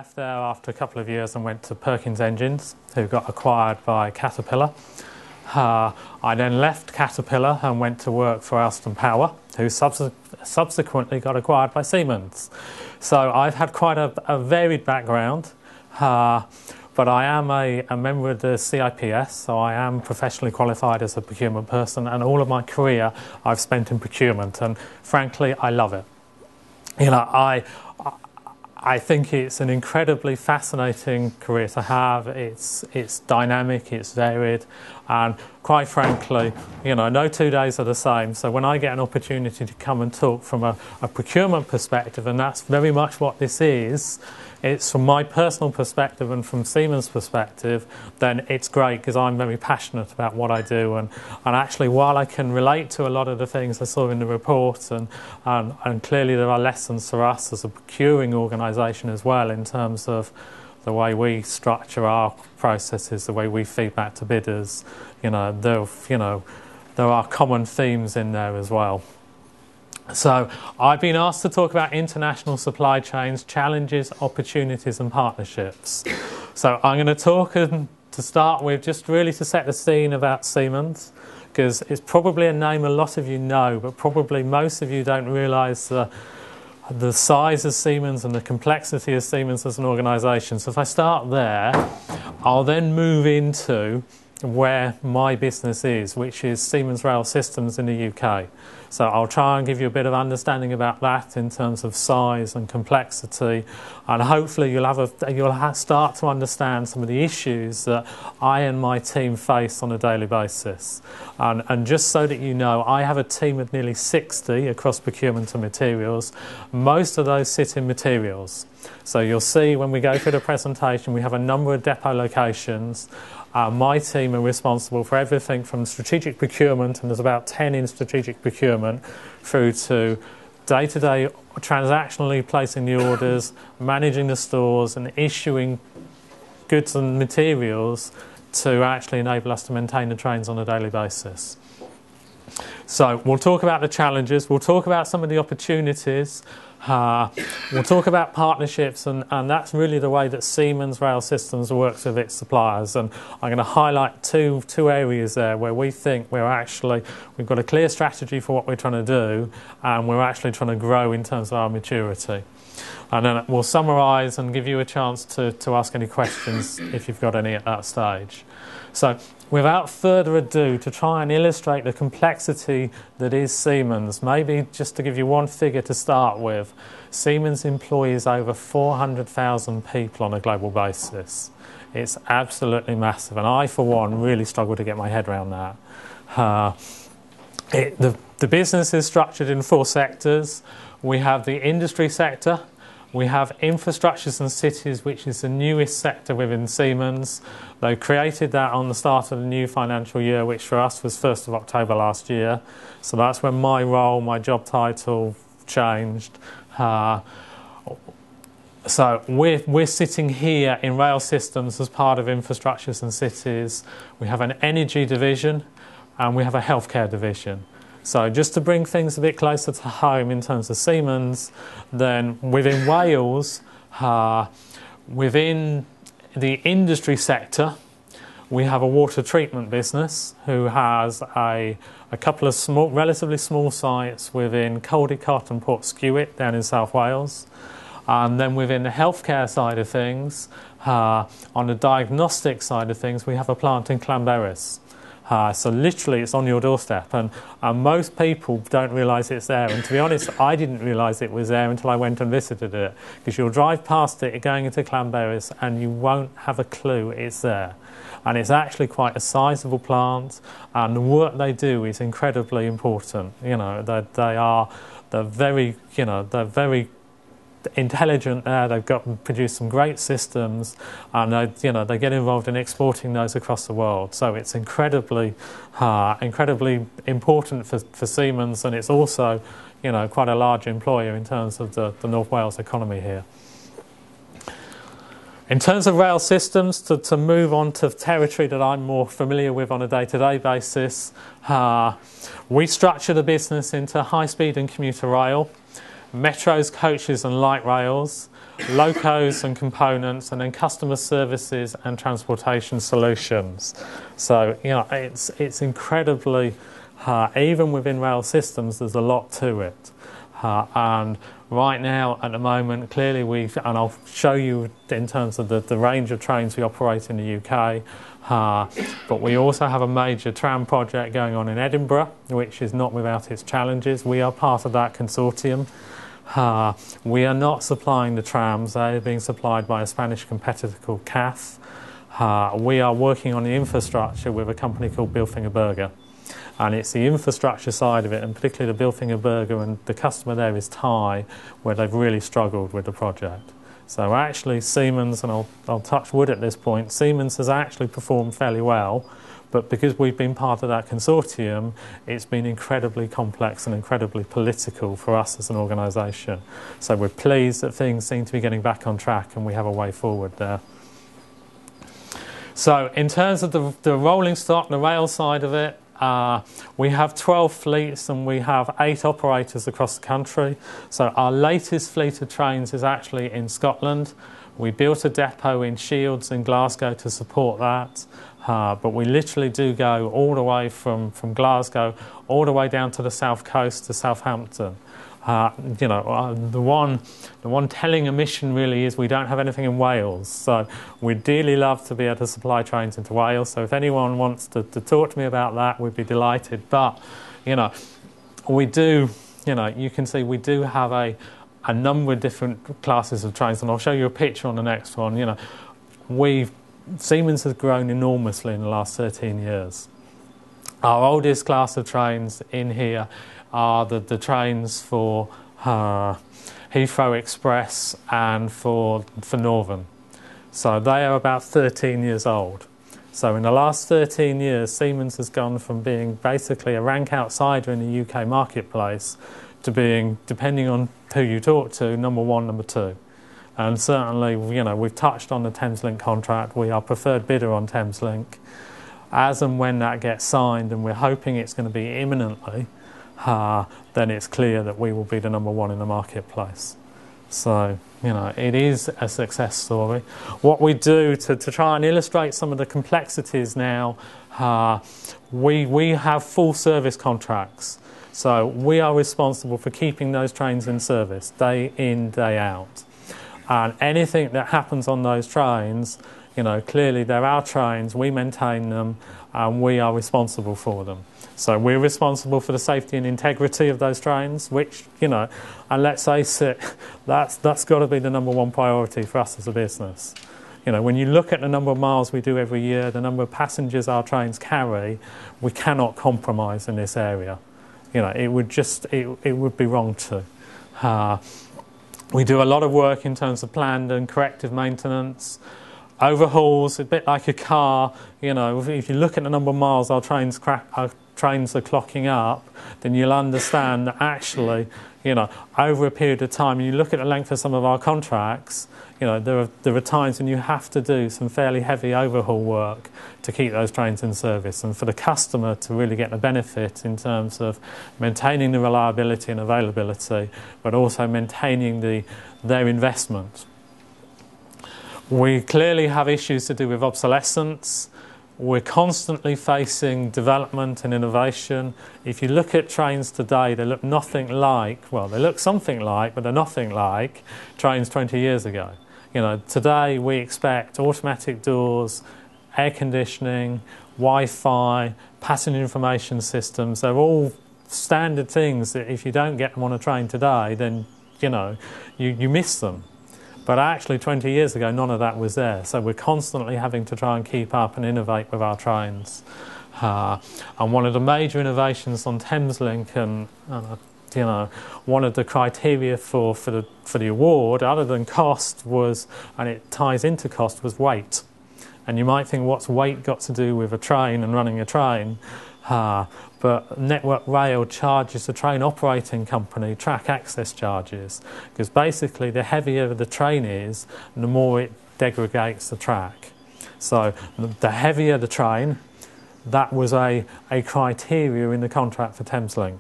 left there after a couple of years and went to Perkins Engines, who got acquired by Caterpillar. I then left Caterpillar and went to work for Alstom Power, who subsequently got acquired by Siemens. So I've had quite a varied background, but I am a member of the CIPS, so I am professionally qualified as a procurement person, and all of my career I've spent in procurement, and frankly I love it. I think it's an incredibly fascinating career to have. It's dynamic, it's varied, and quite frankly, no 2 days are the same. So when I get an opportunity to come and talk from a procurement perspective, and that's very much what this is, it's from my personal perspective and from Siemens' perspective, then it's great because I'm very passionate about what I do. And actually, while I can relate to a lot of the things I saw in the report, and clearly there are lessons for us as a procuring organisation as well in terms of the way we structure our processes, the way we feed back to bidders, there are common themes in there as well. So I've been asked to talk about international supply chains, challenges, opportunities and partnerships. So I'm going to talk to start with, just really to set the scene about Siemens, because it's probably a name a lot of you know, but probably most of you don't realise the size of Siemens and the complexity of Siemens as an organisation. So if I start there, I'll then move into where my business is, which is Siemens Rail Systems in the UK. So I'll try and give you a bit of understanding about that in terms of size and complexity, and hopefully you'll start to understand some of the issues that I and my team face on a daily basis. And just so that you know, I have a team of nearly 60 across procurement and materials. Most of those sit in materials. So you'll see when we go through the presentation, we have a number of depot locations. My team are responsible for everything from strategic procurement, and there's about 10 in strategic procurement, through to day-to-day transactionally placing the orders, managing the stores and issuing goods and materials to actually enable us to maintain the trains on a daily basis. So we'll talk about the challenges, we'll talk about some of the opportunities, we'll talk about partnerships, and that's really the way that Siemens Rail Systems works with its suppliers. And I'm going to highlight two areas there where we think we've got a clear strategy for what we're trying to do, and we're actually trying to grow in terms of our maturity. And then we'll summarise and give you a chance to ask any questions if you've got any at that stage. So without further ado, to try and illustrate the complexity that is Siemens, maybe just to give you one figure to start with, Siemens employs over 400,000 people on a global basis. It's absolutely massive, and I, for one, really struggle to get my head around that. The business is structured in 4 sectors. We have the industry sector, we have infrastructures and cities, which is the newest sector within Siemens. They created that on the start of the new financial year, which for us was 1st of October last year. So that's when my role, my job title changed. So we're sitting here in Rail Systems as part of infrastructures and cities. We have an energy division and we have a healthcare division. So just to bring things a bit closer to home in terms of Siemens, then within Wales, within the industry sector, we have a water treatment business who has a couple of relatively small sites within Caldicot and Portskewitt down in South Wales. And then within the healthcare side of things, on the diagnostic side of things, we have a plant in Llanberis. So literally it's on your doorstep, and most people don't realise it's there, and to be honest I didn't realise it was there until I went and visited it, because you'll drive past it going into Llanberis and you won't have a clue it's there. And it's actually quite a sizable plant, and the work they do is incredibly important. They're very intelligent there. They've produced some great systems, and they get involved in exporting those across the world. So it's incredibly important for Siemens, and it's also quite a large employer in terms of the North Wales economy here. In terms of rail systems, to move on to territory that I'm more familiar with on a day-to-day basis, we structure the business into high-speed and commuter rail, metros, coaches and light rails, locos and components, and then customer services and transportation solutions. So, you know, it's incredibly, even within rail systems, there's a lot to it. And right now, at the moment, clearly and I'll show you in terms of the range of trains we operate in the UK, but we also have a major tram project going on in Edinburgh, which is not without its challenges. We are part of that consortium. We are not supplying the trams, they are being supplied by a Spanish competitor called CAF. We are working on the infrastructure with a company called Bilfinger Berger. And it's the infrastructure side of it, and particularly the Bilfinger Berger, and the customer there is Thai, where they've really struggled with the project. So actually Siemens, and I'll touch wood at this point, Siemens has actually performed fairly well, but because we've been part of that consortium, it's been incredibly complex and incredibly political for us as an organisation. So we're pleased that things seem to be getting back on track and we have a way forward there. So in terms of the rolling stock, the rail side of it, we have 12 fleets and we have 8 operators across the country. So our latest fleet of trains is actually in Scotland. We built a depot in Shields in Glasgow to support that. But we literally do go all the way from Glasgow all the way down to the south coast to Southampton. You know, the one telling omission really is we don't have anything in Wales. So we'd dearly love to be able to supply trains into Wales. So if anyone wants to talk to me about that, we'd be delighted. But, you know, we do, you know, you can see we do have a number of different classes of trains. And I'll show you a picture on the next one. You know, Siemens has grown enormously in the last 13 years. Our oldest class of trains in here are the trains for Heathrow Express and for Northern. So they are about 13 years old. So in the last 13 years, Siemens has gone from being basically a rank outsider in the UK marketplace to being, depending on who you talk to, number 1, number 2. And certainly, you know, we've touched on the Thameslink contract. We are preferred bidder on Thameslink. As and when that gets signed, and we're hoping it's going to be imminently, then it's clear that we will be the number 1 in the marketplace. So, you know, it is a success story. What we do to try and illustrate some of the complexities now, we have full service contracts. So we are responsible for keeping those trains in service, day in, day out. And anything that happens on those trains, you know, clearly they're our trains, we maintain them, and we are responsible for them. So we're responsible for the safety and integrity of those trains, which, you know, and let's face it, that's got to be the number 1 priority for us as a business. You know, when you look at the number of miles we do every year, the number of passengers our trains carry, we cannot compromise in this area. You know, it would be wrong to. We do a lot of work in terms of planned and corrective maintenance, overhauls, a bit like a car. You know, if you look at the number of miles our trains are clocking up, then you'll understand that actually, you know, over a period of time, you look at the length of some of our contracts, you know, there are times when you have to do some fairly heavy overhaul work to keep those trains in service, and for the customer to really get the benefit in terms of maintaining the reliability and availability, but also maintaining their investment. We clearly have issues to do with obsolescence. We're constantly facing development and innovation. If you look at trains today, they look nothing like, well, they look something like, but they're nothing like trains 20 years ago. You know, today we expect automatic doors, air conditioning, Wi-Fi, passenger information systems. They're all standard things that if you don't get them on a train today, then, you know, you miss them. But actually 20 years ago, none of that was there. So we're constantly having to try and keep up and innovate with our trains. And one of the major innovations on Thameslink, and you know, one of the criteria for the award, other than cost, was, and it ties into cost, was weight. And you might think, what's weight got to do with a train and running a train? But Network Rail charges the train operating company track access charges, because basically the heavier the train is, the more it degrades the track. So the heavier the train, that was a criteria in the contract for Thameslink.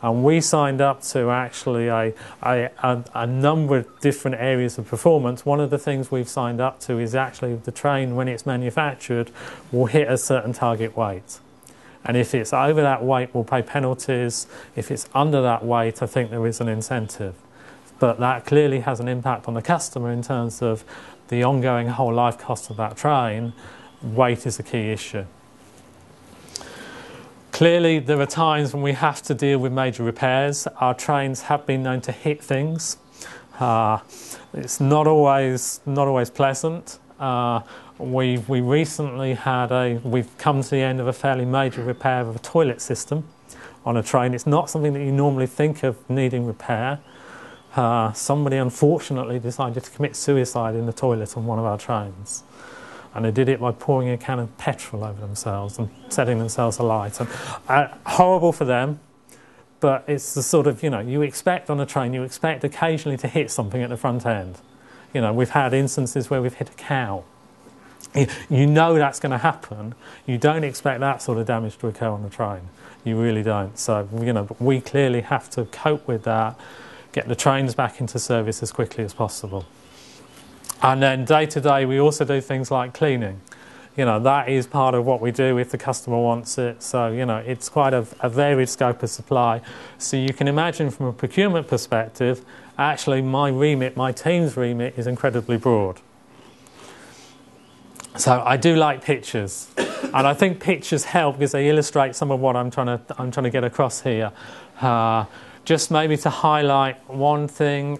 And we signed up to actually a number of different areas of performance. One of the things we've signed up to is actually the train, when it's manufactured, will hit a certain target weight. And if it's over that weight, we'll pay penalties. If it's under that weight, I think there is an incentive. But that clearly has an impact on the customer in terms of the ongoing whole life cost of that train. Weight is a key issue. Clearly, there are times when we have to deal with major repairs. Our trains have been known to hit things. It's not always pleasant. We recently we've come to the end of a fairly major repair of a toilet system on a train. It's not something that you normally think of needing repair. Somebody unfortunately decided to commit suicide in the toilet on one of our trains. And they did it by pouring a can of petrol over themselves and setting themselves alight. And horrible for them, but it's the sort of, you expect on a train, you expect occasionally to hit something at the front end. We've had instances where we've hit a cow. You know that's going to happen. You don't expect that sort of damage to occur on the train. You really don't. So, but we clearly have to cope with that, get the trains back into service as quickly as possible. And then day to day, we also do things like cleaning. That is part of what we do if the customer wants it. So, it's quite a varied scope of supply. So you can imagine from a procurement perspective, actually my team's remit is incredibly broad. So I do like pictures. And I think pictures help because they illustrate some of what I'm trying to get across here. Just maybe to highlight one thing,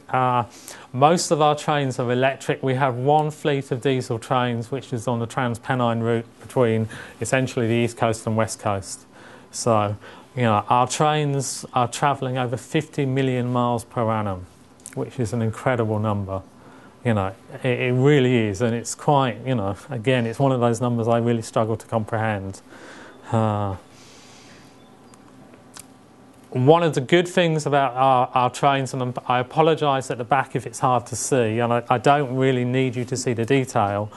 most of our trains are electric. We have one fleet of diesel trains which is on the Trans-Pennine route between essentially the East Coast and West Coast. So, our trains are travelling over 50 million miles per annum, which is an incredible number. It really is, and it's quite, again, it's one of those numbers I really struggle to comprehend. One of the good things about our trains, and I apologise at the back if it's hard to see, and I don't really need you to see the detail.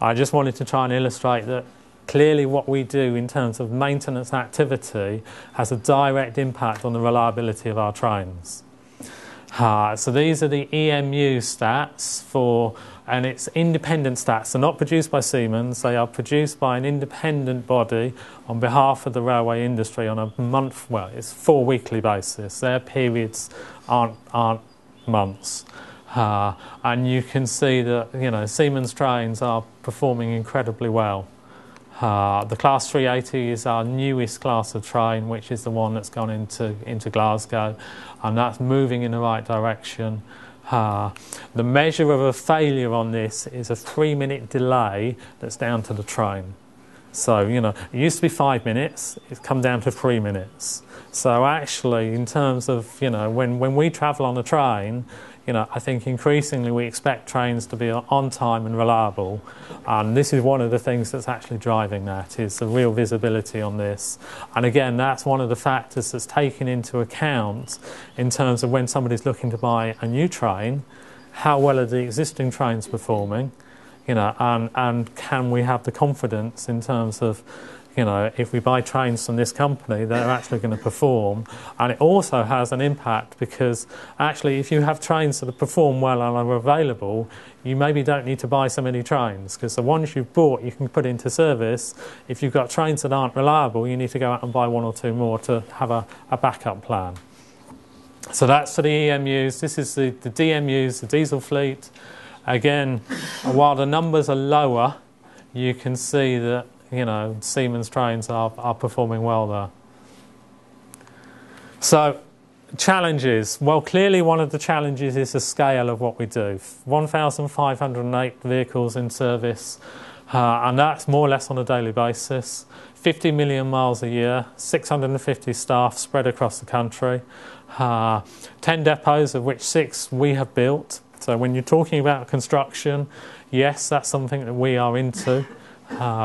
I just wanted to try and illustrate that clearly what we do in terms of maintenance activity has a direct impact on the reliability of our trains. So these are the EMU stats and it's independent stats. They're not produced by Siemens. They are produced by an independent body on behalf of the railway industry on a it's 4 weekly basis. Their periods aren't months. And you can see that, Siemens trains are performing incredibly well. The Class 380 is our newest class of train, which is the one that's gone into Glasgow, and that's moving in the right direction. The measure of a failure on this is a 3-minute delay that's down to the train. So, it used to be 5 minutes, it's come down to 3 minutes. So actually, in terms of, when we travel on a train, I think increasingly we expect trains to be on time and reliable, and this is one of the things that's actually driving that, is the real visibility on this. And again, that's one of the factors that's taken into account in terms of when somebody's looking to buy a new train, how well are the existing trains performing, and can we have the confidence in terms of, if we buy trains from this company, they're actually going to perform. And it also has an impact because actually if you have trains that perform well and are available, you maybe don't need to buy so many trains, because the ones you've bought you can put into service. If you've got trains that aren't reliable, you need to go out and buy 1 or 2 more to have a backup plan. So that's for the EMUs. This is the DMUs, the diesel fleet. Again, while the numbers are lower, you can see that Siemens trains are performing well there. So, challenges. Well, clearly one of the challenges is the scale of what we do. 1,508 vehicles in service, and that's more or less on a daily basis. 50 million miles a year, 650 staff spread across the country, 10 depots, of which 6 we have built. So when you're talking about construction, yes, that's something that we are into.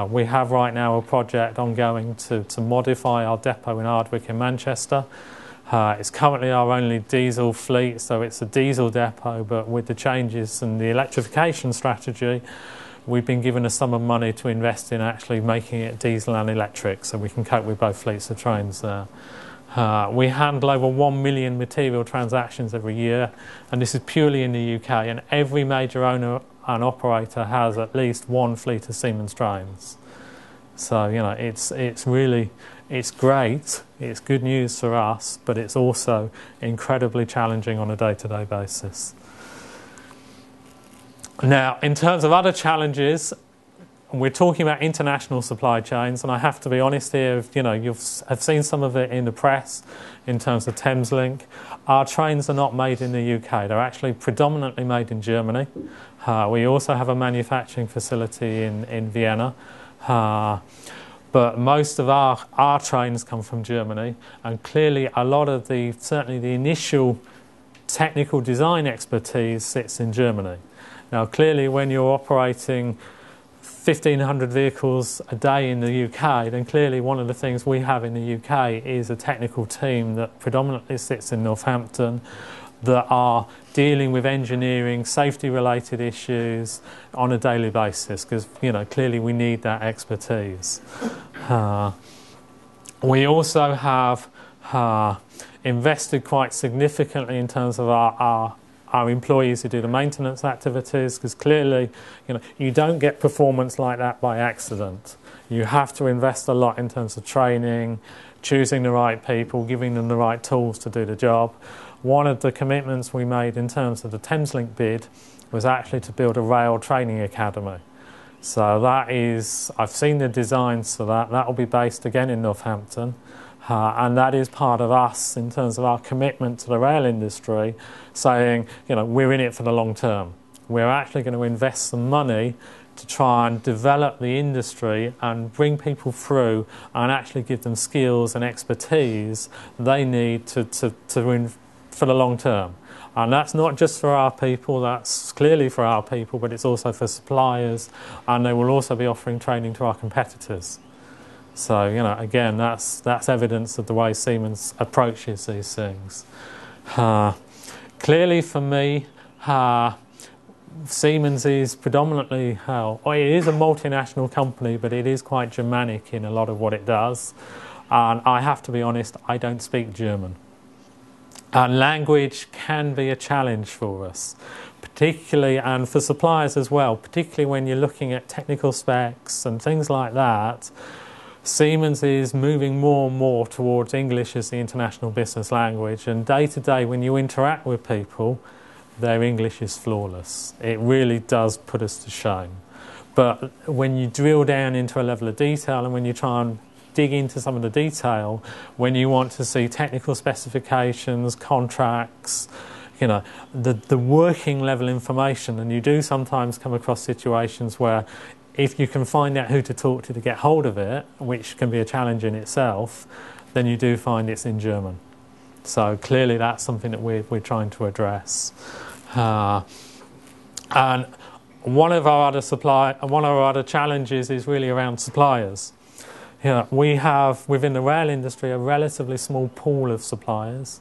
We have right now a project ongoing to modify our depot in Ardwick in Manchester. It's currently our only diesel fleet, so it's a diesel depot, but with the changes and the electrification strategy, we've been given a sum of money to invest in actually making it diesel and electric, so we can cope with both fleets of trains there. We handle over 1 million material transactions every year, and this is purely in the UK, and every major owner and operator has at least one fleet of Siemens trains. So, you know, it's really, it's great, it's good news for us, but it's also incredibly challenging on a day-to-day basis. Now, in terms of other challenges, we're talking about international supply chains, and I have to be honest here, you know, I've seen some of it in the press in terms of Thameslink. Our trains are not made in the UK, they're actually predominantly made in Germany. We also have a manufacturing facility in Vienna. But most of our trains come from Germany, and clearly a lot of certainly the initial technical design expertise sits in Germany. Now clearly when you're operating 1,500 vehicles a day in the UK, then clearly one of the things we have in the UK is a technical team that predominantly sits in Northampton that are dealing with engineering, safety-related issues on a daily basis, because, you know, clearly we need that expertise. We also have invested quite significantly in terms of our employees who do the maintenance activities, because clearly, you know, you don't get performance like that by accident. You have to invest a lot in terms of training, choosing the right people, giving them the right tools to do the job. One of the commitments we made in terms of the Thameslink bid was actually to build a rail training academy. So that is, I've seen the designs for that. That will be based again in Northampton. And that is part of us in terms of our commitment to the rail industry, saying, you know, we're in it for the long term. We're actually going to invest some money to try and develop the industry and bring people through and actually give them skills and expertise they need for the long term. And that's not just for our people, that's clearly for our people, but it's also for suppliers, and they will also be offering training to our competitors. So, you know, again, that's evidence of the way Siemens approaches these things. Clearly for me, Siemens is predominantly, it is a multinational company, but it is quite Germanic in a lot of what it does. And I have to be honest, I don't speak German. And language can be a challenge for us, particularly, and for suppliers as well, particularly when you're looking at technical specs and things like that. Siemens is moving more and more towards English as the international business language, and day to day when you interact with people, their English is flawless. It really does put us to shame. But when you drill down into a level of detail, and when you try and dig into some of the detail, when you want to see technical specifications, contracts, you know, the working level information, and you do sometimes come across situations where if you can find out who to talk to get hold of it, which can be a challenge in itself, then you do find it's in German. So clearly that's something that we're trying to address. And one of our other challenges is really around suppliers. You know, we have within the rail industry a relatively small pool of suppliers,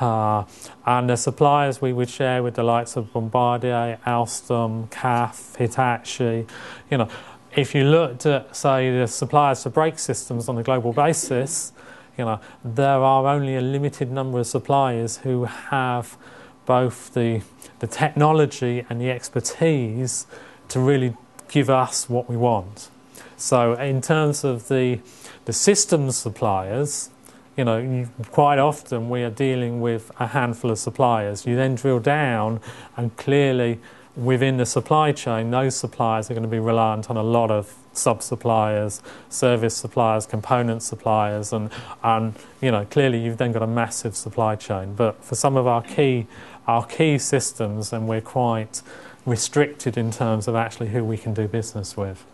and the suppliers we would share with the likes of Bombardier, Alstom, CAF, Hitachi. You know, if you looked at, say, the suppliers for brake systems on a global basis, you know, there are only a limited number of suppliers who have both the technology and the expertise to really give us what we want. So in terms of the systems suppliers, you know, quite often we are dealing with a handful of suppliers. You then drill down, and clearly within the supply chain, those suppliers are going to be reliant on a lot of sub-suppliers, service suppliers, component suppliers, and you know, clearly you've then got a massive supply chain. But for some of our key systems, then we're quite restricted in terms of actually who we can do business with.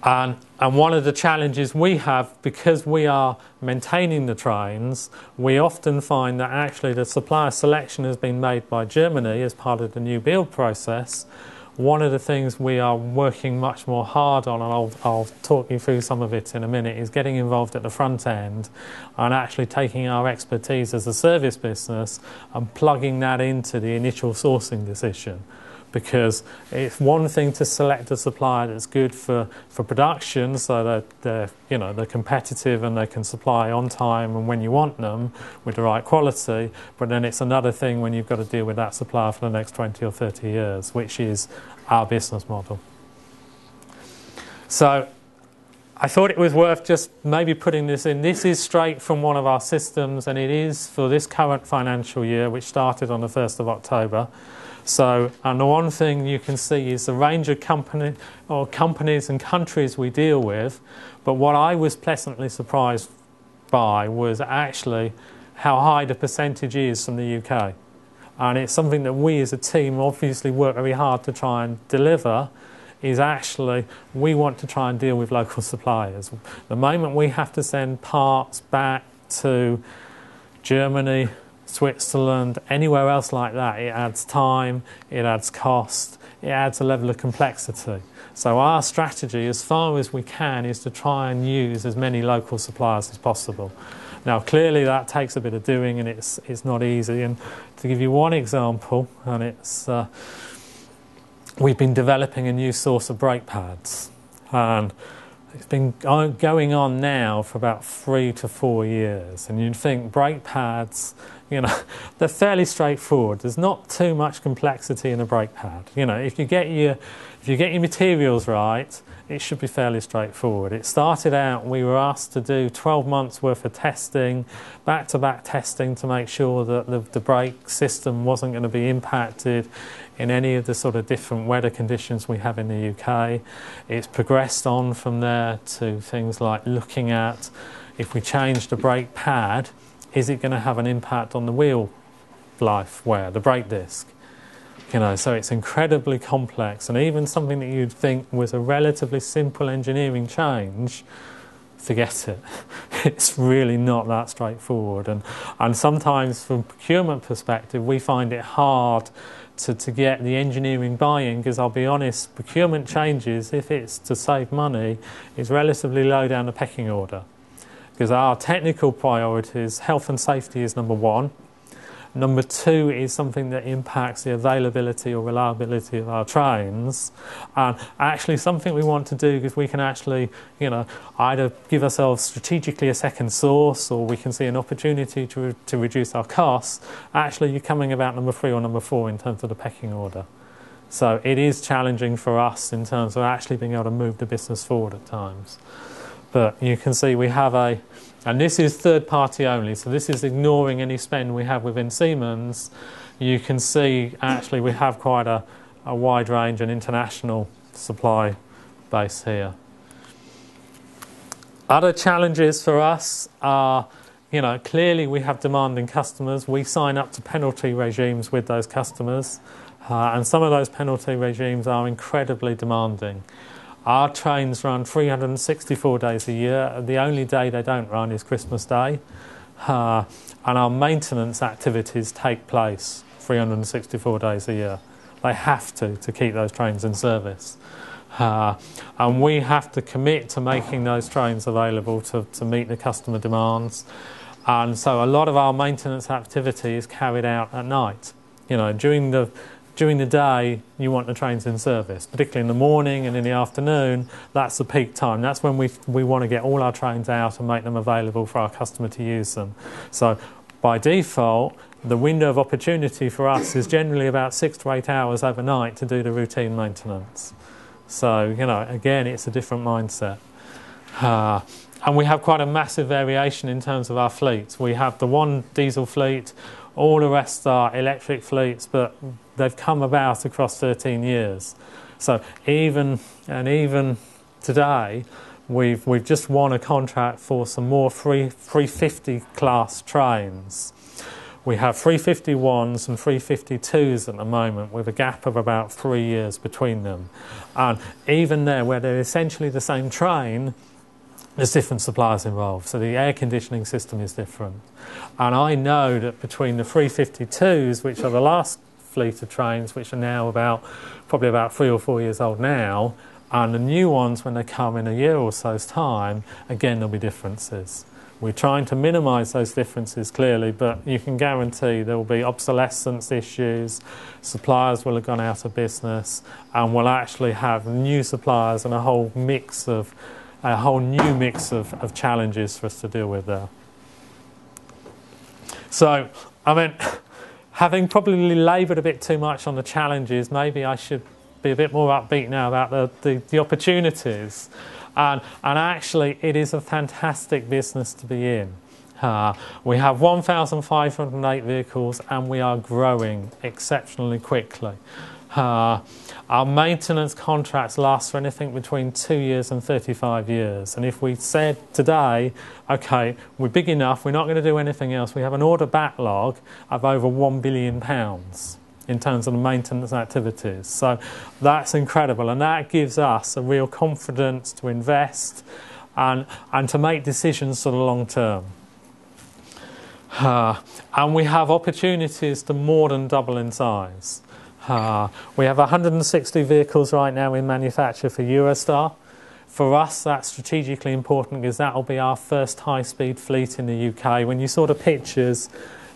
And one of the challenges we have, because we are maintaining the trains, we often find that actually the supplier selection has been made by Germany as part of the new build process. One of the things we are working much more hard on, and I'll talk you through some of it in a minute, is getting involved at the front end and actually taking our expertise as a service business and plugging that into the initial sourcing decision. because it's one thing to select a supplier that's good for production, so that they're competitive and they can supply on time and when you want them with the right quality. But then it's another thing when you've got to deal with that supplier for the next 20 or 30 years, which is our business model. So I thought it was worth just maybe putting this in. This is straight from one of our systems, and it is for this current financial year, which started on the 1st of October. So, and the one thing you can see is the range of companies and countries we deal with. But what I was pleasantly surprised by was actually how high the percentage is from the UK. And it's something that we as a team obviously work very hard to try and deliver, is actually we want to try and deal with local suppliers. The moment we have to send parts back to Germany, Switzerland, anywhere else like that, it adds time, it adds cost, it adds a level of complexity. So our strategy, as far as we can, is to try and use as many local suppliers as possible. Now, clearly that takes a bit of doing, and it's not easy. And to give you one example, and it's we've been developing a new source of brake pads, and it's been going on now for about 3 to 4 years. And you'd think brake pads, they're fairly straightforward. There's not too much complexity in a brake pad. If you get your materials right, it should be fairly straightforward. It started out, we were asked to do 12 months worth of testing, back-to-back testing, to make sure that the brake system wasn't going to be impacted in any of the sort of different weather conditions we have in the UK. It's progressed on from there to things like looking at, if we change the brake pad, is it going to have an impact on the wheel life wear, the brake disc? So it's incredibly complex, and even something that you'd think was a relatively simple engineering change, forget it. It's really not that straightforward. And sometimes from a procurement perspective, we find it hard to get the engineering buy-in, because I'll be honest, procurement changes, if it's to save money, is relatively low down the pecking order. Because our technical priorities, health and safety is number one. Number two is something that impacts the availability or reliability of our trains. And actually something we want to do, because we can actually, either give ourselves strategically a second source, or we can see an opportunity to reduce our costs. Actually, you're coming about number 3 or number 4 in terms of the pecking order. So it is challenging for us in terms of actually being able to move the business forward at times. But you can see we have and this is third party only, so this is ignoring any spend we have within Siemens. You can see actually we have quite a wide range and international supply base here. Other challenges for us are, clearly we have demanding customers. We sign up to penalty regimes with those customers, and some of those penalty regimes are incredibly demanding. Our trains run 364 days a year. The only day they don't run is Christmas Day. And our maintenance activities take place 364 days a year. They have to keep those trains in service. And we have to commit to making those trains available to meet the customer demands. And so a lot of our maintenance activity is carried out at night. During the day, you want the trains in service, particularly in the morning and in the afternoon. That's the peak time. That's when we want to get all our trains out and make them available for our customer to use them. So by default, the window of opportunity for us is generally about 6 to 8 hours overnight to do the routine maintenance. So, again, it's a different mindset. And we have quite a massive variation in terms of our fleets. We have the one diesel fleet, all the rest are electric fleets, but they've come about across 13 years. So even today, we've just won a contract for some more 350 class trains. We have 351s and 352s at the moment, with a gap of about 3 years between them. And even there, where they're essentially the same train, there's different suppliers involved, so the air conditioning system is different. And I know that between the 352s, which are the last fleet of trains, which are now probably about 3 or 4 years old now, and the new ones when they come in a year or so's time, again there'll be differences. We're trying to minimise those differences clearly, but you can guarantee there will be obsolescence issues, suppliers will have gone out of business, and we'll actually have new suppliers and a whole new mix of challenges for us to deal with there. So, I mean, having probably laboured a bit too much on the challenges, maybe I should be a bit more upbeat now about the opportunities. And actually, it is a fantastic business to be in. We have 1,508 vehicles and we are growing exceptionally quickly. Our maintenance contracts last for anything between 2 years and 35 years. And if we said today, OK, we're big enough, we're not going to do anything else, we have an order backlog of over £1 billion in terms of the maintenance activities. So that's incredible, and that gives us a real confidence to invest and to make decisions for the long term. And we have opportunities to more than double in size. We have 160 vehicles right now in manufacture for Eurostar. For us, that's strategically important because that will be our first high-speed fleet in the UK. When you saw the pictures,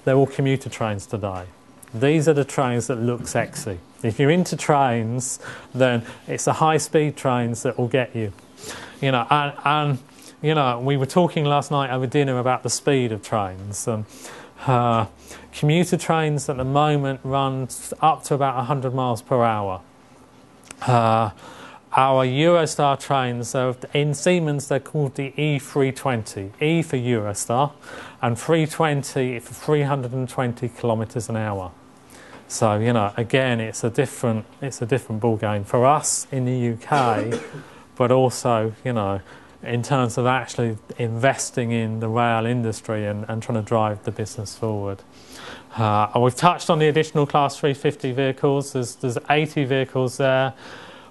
they're all commuter trains today. These are the trains that look sexy. If you're into trains, then it's the high-speed trains that will get you. You know, and you know, we were talking last night over dinner about the speed of trains. Commuter trains at the moment run up to about 100 miles per hour. Our Eurostar trains, in Siemens, they're called the E320. E for Eurostar, and 320 for 320 kilometres an hour. So, you know, again, it's a different ball game for us in the UK, but also, you know, in terms of actually investing in the rail industry and trying to drive the business forward. We've touched on the additional Class 350 vehicles. There's 80 vehicles there.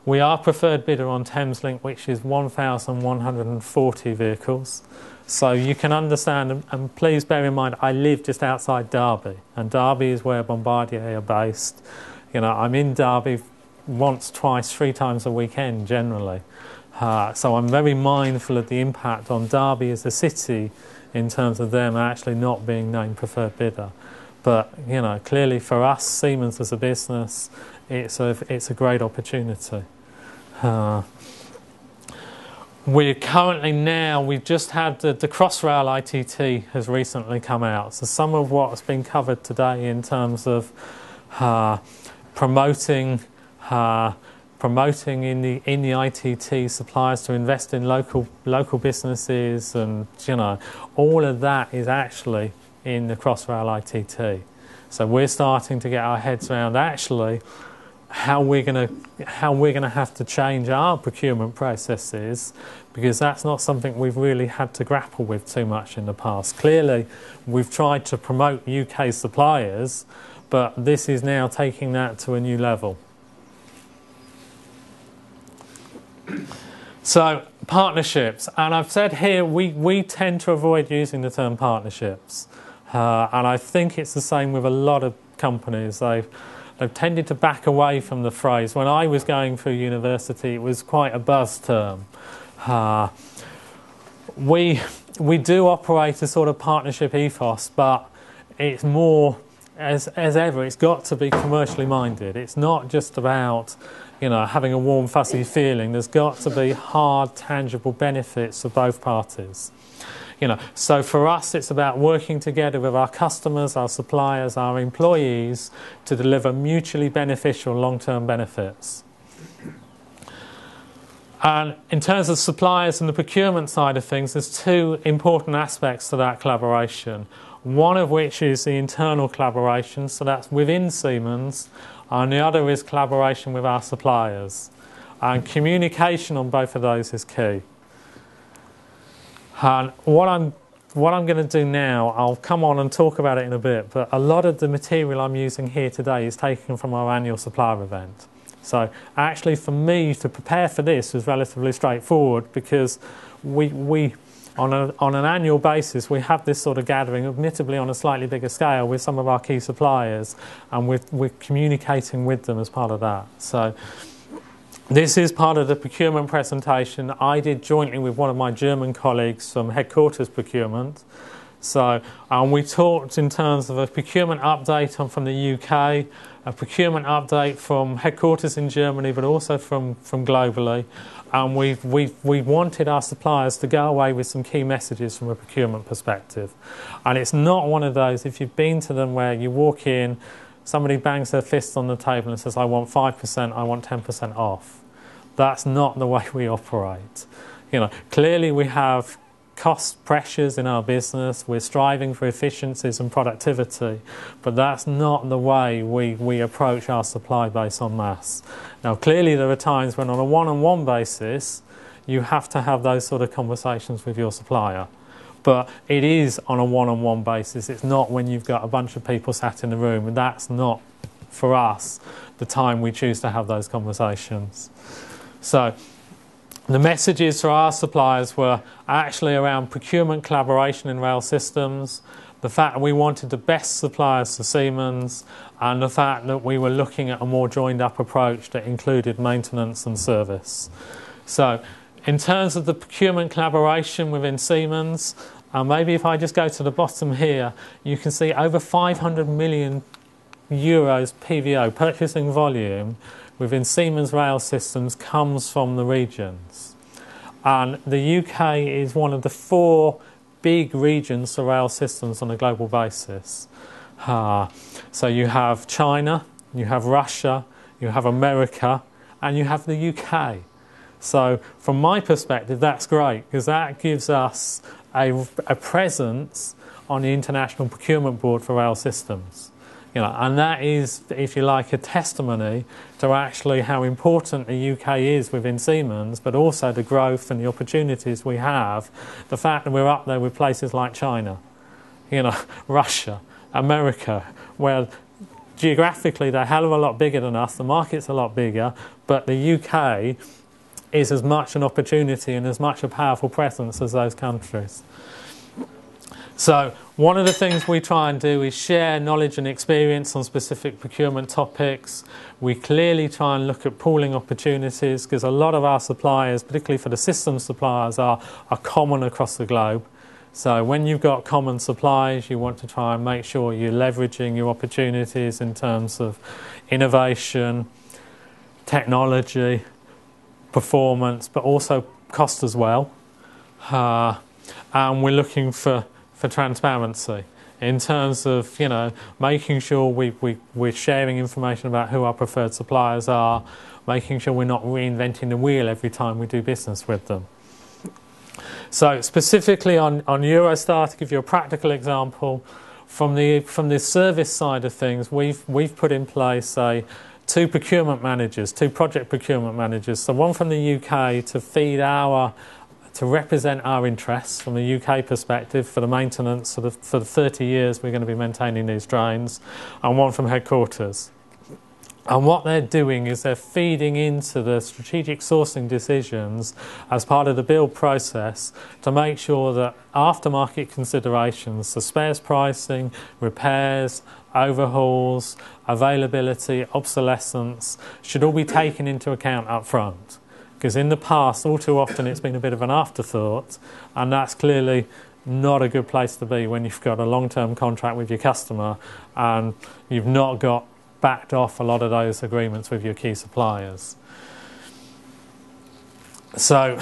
We are preferred bidder on Thameslink, which is 1,140 vehicles. So you can understand, and please bear in mind, I live just outside Derby, and Derby is where Bombardier are based. You know, I'm in Derby once, twice, 3 times a weekend generally. So I'm very mindful of the impact on Derby as a city in terms of them actually not being named preferred bidder. But, you know, clearly for us, Siemens as a business, it's a great opportunity. We're currently now, we've just had the Crossrail ITT has recently come out. So some of what's been covered today in terms of promoting in the ITT suppliers to invest in local businesses, and you know, all of that is actually in the Crossrail ITT. So we're starting to get our heads around actually how we're going to have to change our procurement processes, because that's not something we've really had to grapple with too much in the past. Clearly, we've tried to promote UK suppliers, but this is now taking that to a new level. So, partnerships, and I've said here we tend to avoid using the term partnerships, and I think it's the same with a lot of companies. They've tended to back away from the phrase. When I was going through university, it was quite a buzz term. We do operate a sort of partnership ethos, but it's more, as ever, it's got to be commercially minded. It's not just about, you know, having a warm, fuzzy feeling. There's got to be hard, tangible benefits for both parties. You know, so for us, it's about working together with our customers, our suppliers, our employees to deliver mutually beneficial long-term benefits. And in terms of suppliers and the procurement side of things, there's 2 important aspects to that collaboration. One of which is the internal collaboration, so that's within Siemens, and the other is collaboration with our suppliers. And communication on both of those is key. And what I'm going to do now, I'll come on and talk about it in a bit, but a lot of the material I'm using here today is taken from our annual supplier event. So actually for me to prepare for this was relatively straightforward, because we on an annual basis we have this sort of gathering, admittedly on a slightly bigger scale, with some of our key suppliers, and we're communicating with them as part of that. So This is part of the procurement presentation I did jointly with one of my German colleagues from headquarters procurement. So we talked in terms of a procurement update from the UK, a procurement update from headquarters in Germany, but also from globally. And we wanted our suppliers to go away with some key messages from a procurement perspective. And it's not one of those, if you've been to them, where you walk in, somebody bangs their fist on the table and says, I want 5%, I want 10% off. That's not the way we operate. Clearly we have cost pressures in our business, we're striving for efficiencies and productivity, but that's not the way we approach our supply base en masse. Now clearly there are times when on a one-on-one basis you have to have those sort of conversations with your supplier, but it is on a one-on-one basis. It's not when you've got a bunch of people sat in the room, and that's not, for us, the time we choose to have those conversations. So the messages for our suppliers were actually around procurement collaboration in rail systems, the fact that we wanted the best suppliers to Siemens, and the fact that we were looking at a more joined up approach that included maintenance and service. So in terms of the procurement collaboration within Siemens, maybe if I just go to the bottom here, you can see over 500 million euros PVO, purchasing volume, within Siemens rail systems comes from the regions. And the UK is one of the 4 big regions for rail systems on a global basis. So you have China, you have Russia, you have America, and you have the UK. So from my perspective, that's great, because that gives us a presence on the International Procurement Board for rail systems. And that is, if you like, a testimony to actually how important the UK is within Siemens, but also the growth and the opportunities we have, the fact that we're up there with places like China, Russia, America, where geographically they're a hell of a lot bigger than us, the market's a lot bigger, but the UK is as much an opportunity and as much a powerful presence as those countries. So one of the things we try and do is share knowledge and experience on specific procurement topics. We clearly try and look at pooling opportunities, because a lot of our suppliers, particularly for the system suppliers, are common across the globe. So when you've got common supplies, you want to try and make sure you're leveraging your opportunities in terms of innovation, technology, performance, but also cost as well. And we're looking for transparency in terms of making sure we're sharing information about who our preferred suppliers are, making sure we're not reinventing the wheel every time we do business with them. So specifically on Eurostar, to give you a practical example, from the service side of things, we've put in place 2 procurement managers, 2 project procurement managers. So one from the UK to represent our interests from the UK perspective for the maintenance for the 30 years we're going to be maintaining these trains, and one from headquarters. And what they're doing is they're feeding into the strategic sourcing decisions as part of the build process to make sure that aftermarket considerations, so spares pricing, repairs, overhauls, availability, obsolescence, should all be taken into account up front. Because in the past, all too often, it's been a bit of an afterthought, and that's clearly not a good place to be when you've got a long-term contract with your customer and you've not got backed off a lot of those agreements with your key suppliers. So,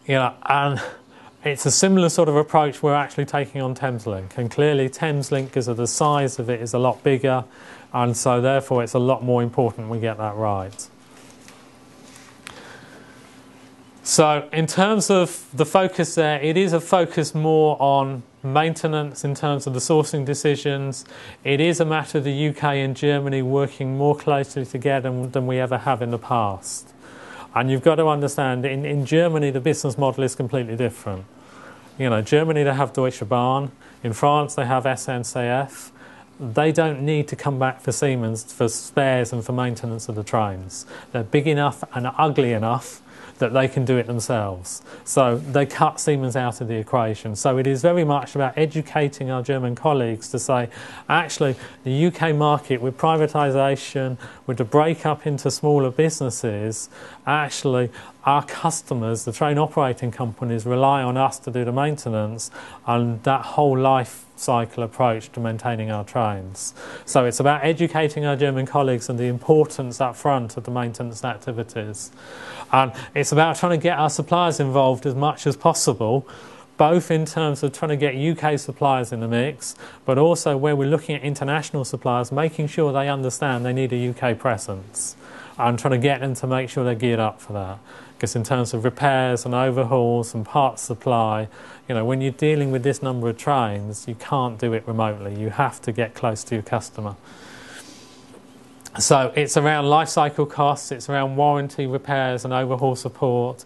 and it's a similar sort of approach we're actually taking on Thameslink, and clearly Thameslink, because of the size of it, is a lot bigger, and so therefore it's a lot more important we get that right. So in terms of the focus there, it is a focus more on maintenance in terms of the sourcing decisions. It is a matter of the UK and Germany working more closely together than we ever have in the past. And you've got to understand, in Germany, the business model is completely different. Germany, they have Deutsche Bahn. In France, they have SNCF. They don't need to come back for Siemens for spares and for maintenance of the trains. They're big enough and ugly enough that they can do it themselves. So they cut Siemens out of the equation. So it is very much about educating our German colleagues to say, actually, the UK market with privatisation, with the break up into smaller businesses, actually our customers, the train operating companies, rely on us to do the maintenance and that whole life cycle approach to maintaining our trains. So it's about educating our German colleagues and the importance up front of the maintenance activities. And it's about trying to get our suppliers involved as much as possible, both in terms of trying to get UK suppliers in the mix, but also where we're looking at international suppliers, making sure they understand they need a UK presence and trying to get them to make sure they're geared up for that. Because in terms of repairs and overhauls and parts supply, you know, when you're dealing with this number of trains, you can't do it remotely. You have to get close to your customer. So it's around life cycle costs, it's around warranty, repairs and overhaul support,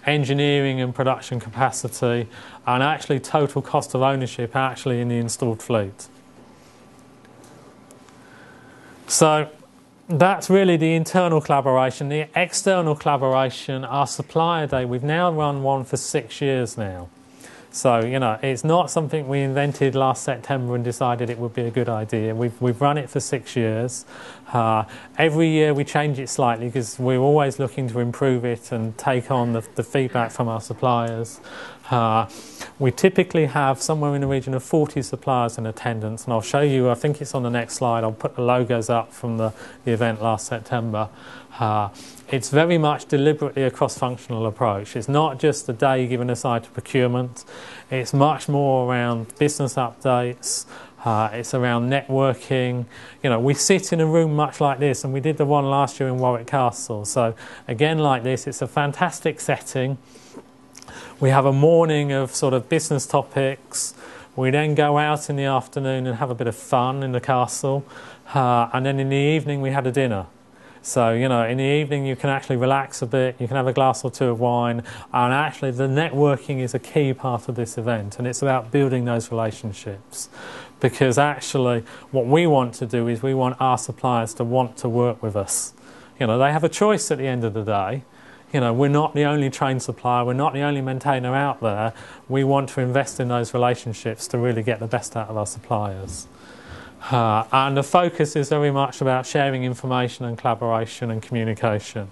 engineering and production capacity, and actually total cost of ownership actually in the installed fleet. So that's really the internal collaboration. The external collaboration, our supplier day, we've now run one for 6 years now. So, you know, it's not something we invented last September and decided it would be a good idea. We've run it for 6 years. Every year we change it slightly because we're always looking to improve it and take on the feedback from our suppliers. We typically have somewhere in the region of 40 suppliers in attendance, and I'll show you, I think it's on the next slide, I'll put the logos up from the event last September. It's very much deliberately a cross-functional approach. It's not just a day given aside to procurement. It's much more around business updates. It's around networking. You know, we sit in a room much like this, and we did the one last year in Warwick Castle. So again, like this, it's a fantastic setting. We have a morning of sort of business topics. We then go out in the afternoon and have a bit of fun in the castle. And then in the evening, we had a dinner. So, you know, in the evening you can actually relax a bit, you can have a glass or two of wine, and actually the networking is a key part of this event, and it's about building those relationships. Because actually what we want to do is we want our suppliers to want to work with us. You know, they have a choice at the end of the day. You know, we're not the only train supplier, we're not the only maintainer out there. We want to invest in those relationships to really get the best out of our suppliers. And the focus is very much about sharing information and collaboration and communication.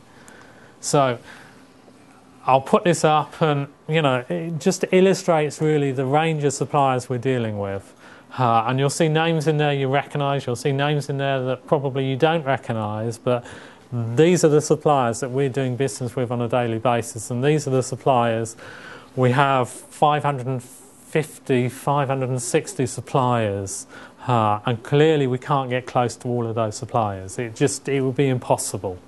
So I'll put this up, and you know, it just illustrates really the range of suppliers we're dealing with. And you'll see names in there you recognise, you'll see names in there that probably you don't recognise, but these are the suppliers that we're doing business with on a daily basis, and these are the suppliers. We have 550, 560 suppliers. And clearly we can't get close to all of those suppliers. It would be impossible.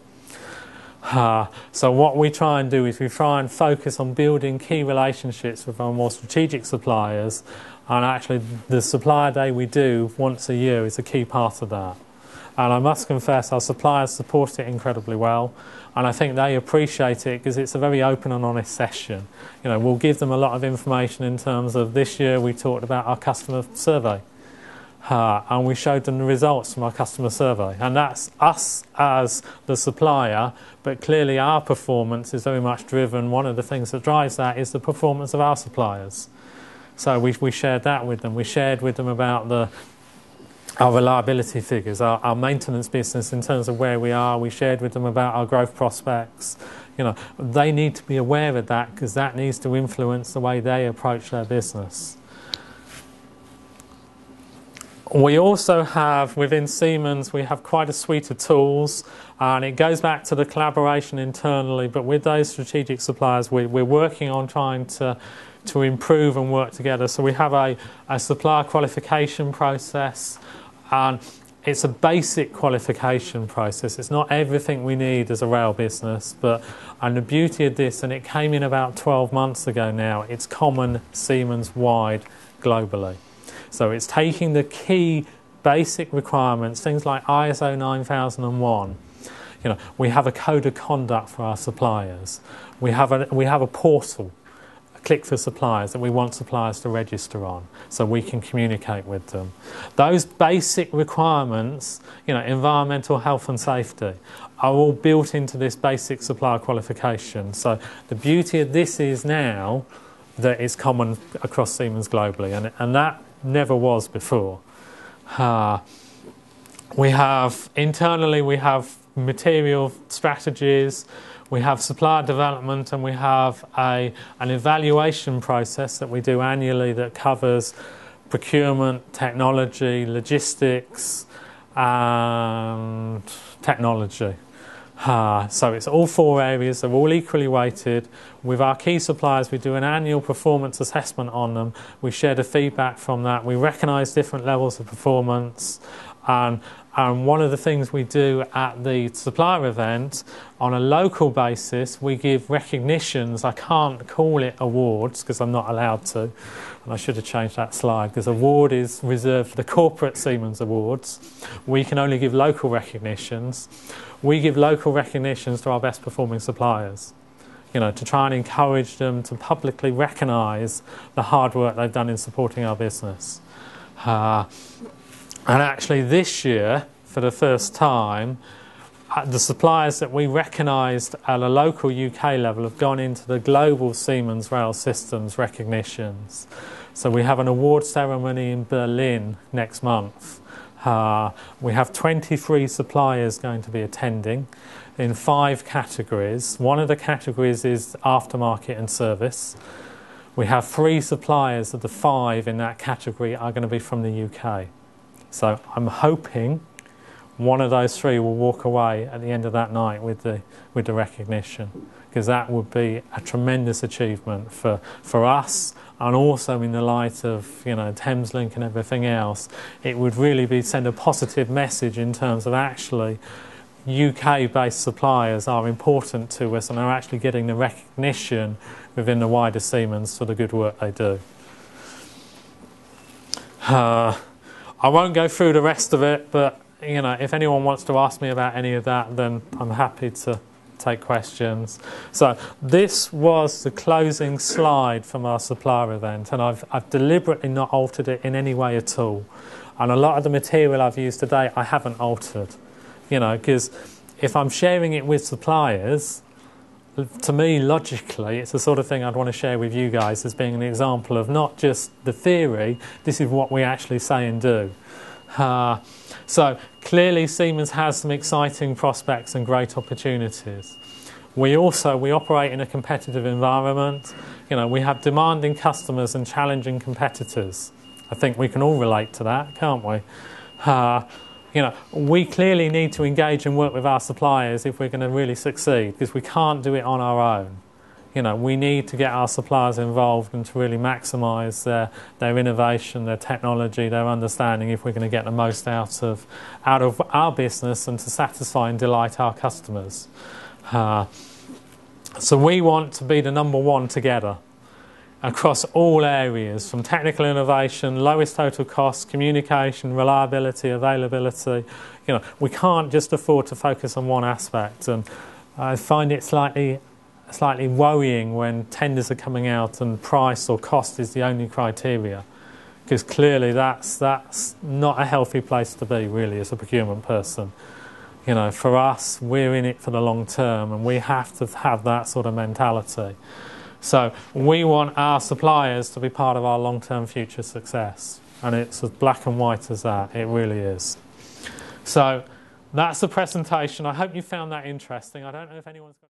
So what we try and do is we try and focus on building key relationships with our more strategic suppliers, and actually the supplier day we do once a year is a key part of that. And I must confess our suppliers support it incredibly well, and I think they appreciate it because it's a very open and honest session. You know, we'll give them a lot of information in terms of this year we talked about our customer survey. And we showed them the results from our customer survey, and that's us as the supplier, but clearly our performance is very much driven. One of the things that drives that is the performance of our suppliers. So we shared that with them. We shared with them about our reliability figures, our maintenance business in terms of where we are. We shared with them about our growth prospects. You know, they need to be aware of that because that needs to influence the way they approach their business. We also have, within Siemens, we have quite a suite of tools, and it goes back to the collaboration internally, but with those strategic suppliers, we're working on trying to improve and work together. So we have a supplier qualification process, and it's a basic qualification process. It's not everything we need as a rail business, and the beauty of this, and it came in about 12 months ago now, it's common Siemens-wide globally. So it's taking the key basic requirements, things like ISO 9001. You know, we have a code of conduct for our suppliers. We have a portal click for suppliers that we want suppliers to register on so we can communicate with them. Those basic requirements, environmental health and safety, are all built into this basic supplier qualification. So the beauty of this is now that it's common across Siemens globally, and that never was before. Internally we have material strategies, we have supplier development, and we have an evaluation process that we do annually that covers procurement, technology, logistics and technology. So it's all 4 areas, they're all equally weighted. With our key suppliers we do an annual performance assessment on them, we share the feedback from that, we recognise different levels of performance, and one of the things we do at the supplier event on a local basis, we give recognitions. I can't call it awards because I'm not allowed to, and I should have changed that slide, because award is reserved for the corporate Siemens awards. We can only give local recognitions. We give local recognitions to our best performing suppliers, to try and encourage them to publicly recognise the hard work they've done in supporting our business. And actually this year, for the first time, the suppliers that we recognised at a local UK level have gone into the global Siemens Rail Systems recognitions. So we have an award ceremony in Berlin next month. We have 23 suppliers going to be attending in 5 categories. One of the categories is aftermarket and service. We have 3 suppliers of the 5 in that category are going to be from the UK. So I'm hoping one of those 3 will walk away at the end of that night with the recognition, because that would be a tremendous achievement for us, and also in the light of Thameslink and everything else, it would really send a positive message in terms of actually UK-based suppliers are important to us and are actually getting the recognition within the wider Siemens for the good work they do. I won't go through the rest of it, but if anyone wants to ask me about any of that, then I'm happy to take questions. So this was the closing slide from our supplier event, and I've deliberately not altered it in any way at all. And a lot of the material I've used today I haven't altered, because if I'm sharing it with suppliers, to me, logically, it's the sort of thing I'd want to share with you guys as being an example of not just the theory, this is what we actually say and do. So clearly Siemens has some exciting prospects and great opportunities. We operate in a competitive environment. We have demanding customers and challenging competitors. I think we can all relate to that, can't we? We clearly need to engage and work with our suppliers if we're going to really succeed, because we can't do it on our own. We need to get our suppliers involved and to really maximise their innovation, their technology, their understanding, if we're going to get the most out of our business and to satisfy and delight our customers. So we want to be the number 1 together across all areas, from technical innovation, lowest total cost, communication, reliability, availability. We can't just afford to focus on one aspect, and I find it slightly worrying when tenders are coming out and price or cost is the only criteria, because clearly that's not a healthy place to be, really, as a procurement person. For us, we're in it for the long term, and we have to have that sort of mentality. So we want our suppliers to be part of our long-term future success, and it's as black and white as that. It really is. So that's the presentation. I hope you found that interesting. I don't know if anyone's got